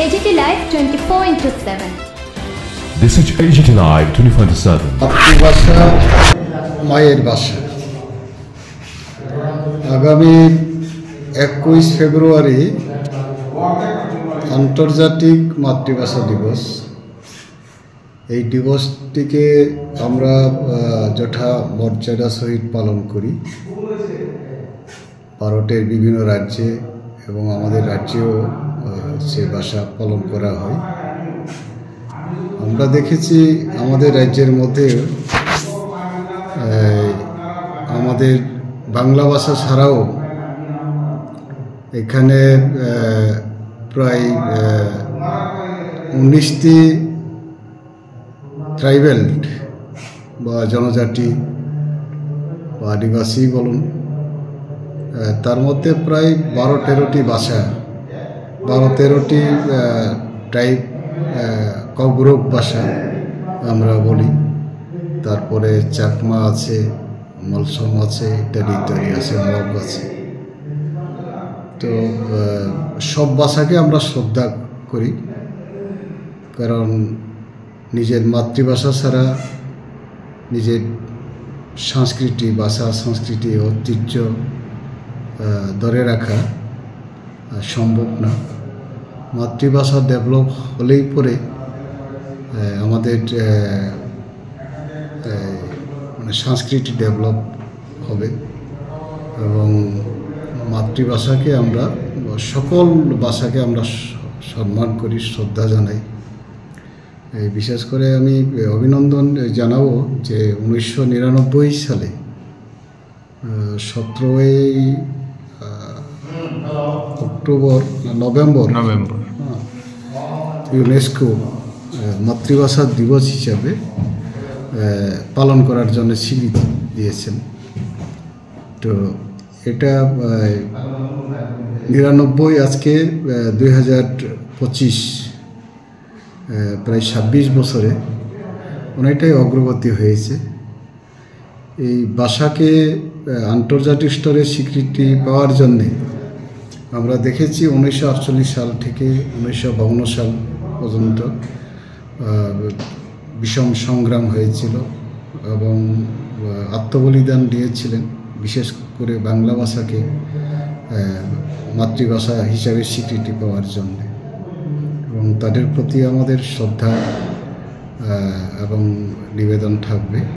AGT Live 24/7. This is AGT Live 24/7. মাতৃভাষা মায়ের ভাষা। আগামী 21 ফেব্রুয়ারি আন্তর্জাতিক মাতৃভাষা দিবস। এই দিবসটিকে আমরা যথা মর্যাদা সহিত পালন করি ভারতের বিভিন্ন রাজ্যে এবং আমাদের রাজ্যেও সে ভাষা পালন করা হয়। আমরা দেখেছি আমাদের রাজ্যের মধ্যে আমাদের বাংলা ভাষা ছাড়াও এখানে প্রায় 19টি ট্রাইবেল বা জনজাতি বা আদিবাসী বলুন, তার মধ্যে প্রায় 12-13টি ভাষা, 12-13টি টাইপ কগ্রুপ ভাষা আমরা বলি। তারপরে চাকমা আছে, মলসম আছে, ইত্যাদি ইত্যাদি আছে, মগ আছে। তো সব ভাষাকে আমরা শ্রদ্ধা করি, কারণ নিজের মাতৃভাষা ছাড়া নিজের সংস্কৃতি, ভাষা, সংস্কৃতি, ঐতিহ্য ধরে রাখা সম্ভব না। মাতৃভাষা ডেভেলপ হলেই পরে আমাদের মানে সংস্কৃতি ডেভেলপ হবে এবং মাতৃভাষাকে আমরা, সকল ভাষাকে আমরা সম্মান করি, শ্রদ্ধা জানাই। বিশেষ করে আমি অভিনন্দন জানাবো যে 1999 সালে 17 নভেম্বর ইউনেস্কো মাতৃভাষা দিবস হিসাবে পালন করার জন্য স্বীকৃতি দিয়েছেন। তো এটা 99, আজকে 2025, প্রায় 26 বছরে অনেকটাই অগ্রগতি হয়েছে। এই ভাষাকে আন্তর্জাতিক স্তরে স্বীকৃতি পাওয়ার জন্যে আমরা দেখেছি 1948 সাল থেকে 1952 সাল পর্যন্ত বিষম সংগ্রাম হয়েছিল এবং আত্মবলিদান দিয়েছিলেন, বিশেষ করে বাংলা ভাষাকে মাতৃভাষা হিসাবে স্বীকৃতি পাওয়ার জন্য। এবং তাদের প্রতি আমাদের শ্রদ্ধা এবং নিবেদন থাকবে।